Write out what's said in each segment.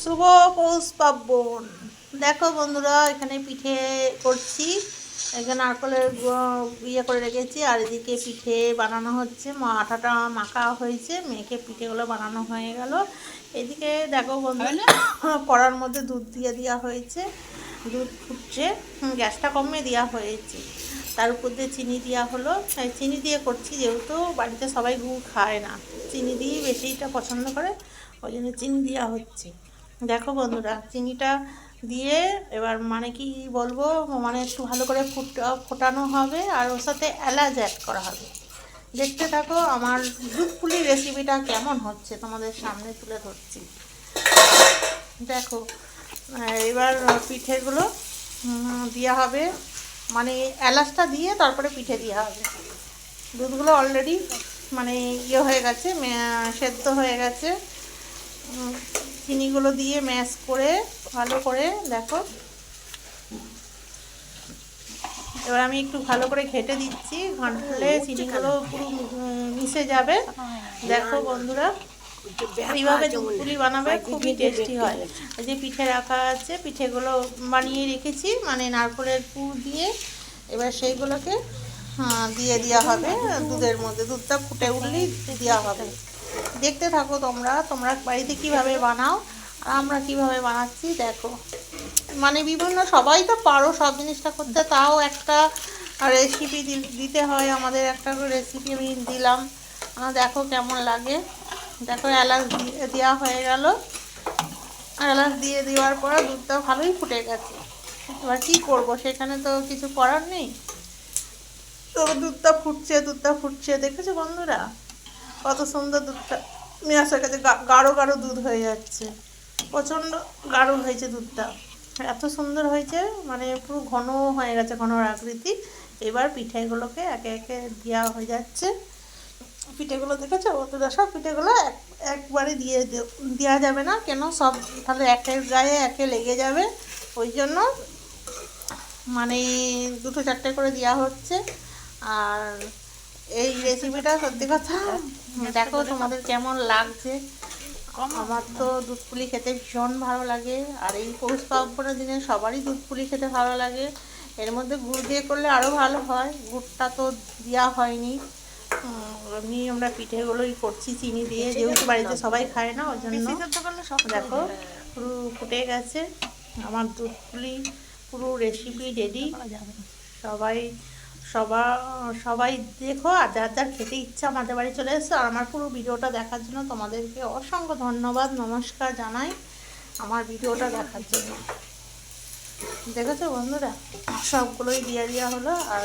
শুভ পৌষ পার্বণ। দেখো বন্ধুরা, এখানে পিঠে করছি। এখানে নারকেলের ইয়ে করে রেখেছি, আর এদিকে পিঠে বানানো হচ্ছে। আটাটা মাখা হয়েছে, মেখে পিঠেগুলো বানানো হয়ে গেল। এদিকে দেখো বন্ধুরা, কড়ার মধ্যে দুধ দিয়ে দেওয়া হয়েছে, দুধ ফুটছে, গ্যাসটা কমিয়ে দেওয়া হয়েছে। তার উপর দিয়ে চিনি দেওয়া হলো। চিনি দিয়ে করছি, যেহেতু বাড়িতে সবাই গুড় খায় না, চিনি দিয়েই বেশিটা পছন্দ করে, ওই জন্য চিনি দেওয়া হচ্ছে। দেখো বন্ধুরা, চিনিটা দিয়ে এবার মানে কি বলবো, মানে একটু ভালো করে ফোটানো হবে, আর ওর সাথে এলাচ অ্যাড করা হবে। দেখতে থাকো আমার দুধ পুলির রেসিপিটা কেমন হচ্ছে, তোমাদের সামনে তুলে ধরছি। দেখো, এবার পিঠেগুলো দেওয়া হবে, মানে এলাচটা দিয়ে তারপরে পিঠে দেওয়া হবে। দুধগুলো অলরেডি মানে ইয়ে হয়ে গেছে, সেদ্ধ হয়ে গেছে। চিনিগুলো দিয়ে ম্যাশ করে ভালো করে দেখো। এবার আমি একটু ভালো করে ঘেটে দিচ্ছি, ঘাঁটলে চিনিগুলো পুরো মিশে যাবে। দেখো বন্ধুরা, এইভাবে দুধ পুলি বানাবে, খুবই টেস্টি হয়। এই যে পিঠে রাখা আছে, পিঠেগুলো বানিয়ে রেখেছি মানে নারকেলের পুর দিয়ে। এবার সেইগুলোকে দিয়ে দেওয়া হবে দুধের মধ্যে, দুধটা ফুটে উঠলেই দেওয়া হবে। দেখতে থাকো তোমরা বাড়িতে কিভাবে বানাও আর আমরা কিভাবে বানাচ্ছি দেখো। মানে বিভিন্ন, সবাই তো পারো সব জিনিসটা করতে, তাও একটা রেসিপি দিতে হয় আমাদের। একটা রেসিপি আমি দিলাম, দেখো কেমন লাগে। দেখো, এলাচ দেওয়া হয়ে গেল। এলাচ দিয়ে দেওয়ার পর দুধটা ভালোই ফুটে গেছে। এবার কী করবো, সেখানে তো কিছু করার নেই। তো দুধটা ফুটছে দেখেছো বন্ধুরা, কত সুন্দর দুধটা মেয়াসের কাছে গাঢ় গাঢ় দুধ হয়ে যাচ্ছে। প্রচণ্ড গাঢ় হয়েছে দুধটা, এত সুন্দর হয়েছে, মানে পুরো ঘন হয়ে গেছে, ঘন আকৃতি। এবার পিঠেগুলোকে একে একে দেওয়া হয়ে যাচ্ছে। পিঠেগুলো দেখেছো বন্ধুরা, সব পিঠেগুলো একবারে দেওয়া যাবে না, কেন সব তাহলে একের গায়ে একে লেগে যাবে। ওই জন্য মানে দুটো চারটে করে দেওয়া হচ্ছে। আর এই রেসিপিটা সত্যি কথা দেখো তোমাদের কেমন লাগছে। আমার তো দুধ পুলি খেতে ভীষণ ভালো লাগে, আর এই পৌষ পার্বণের দিনে সবারই দুধ পুলি খেতে ভালো লাগে। এর মধ্যে গুড় দিয়ে করলে আরও ভালো হয়, গুড়টা তো দেওয়া হয়নি। এমনি আমরা পিঠেগুলোই করছি চিনি দিয়ে, যেহেতু বাড়িতে সবাই খায় না ওই জন্য। দেখো পুরো ফুটে গেছে আমার দুধ পুলি, পুরো রেসিপি রেডি। সবাই সবাই দেখো, আর যার যার খেতে ইচ্ছা আমাদের বাড়ি চলে এসো। আর আমার পুরো ভিডিওটা দেখার জন্য তোমাদেরকে অসংখ্য ধন্যবাদ, নমস্কার জানাই আমার ভিডিওটা দেখার জন্য। দেখেছো বন্ধুরা, সবগুলোই দিয়ে দেওয়া হলো। আর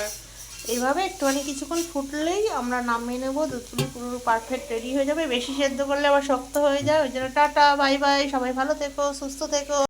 এইভাবে একটুখানি কিছুক্ষণ ফুটলেই আমরা নামিয়ে নেবো। দুধ পুলি পুরো পারফেক্ট রেডি হয়ে যাবে। বেশি সেদ্ধ করলে আবার শক্ত হয়ে যায়, ওই জন্য টাটা বাই বাই, সবাই ভালো থেকো, সুস্থ থেকো।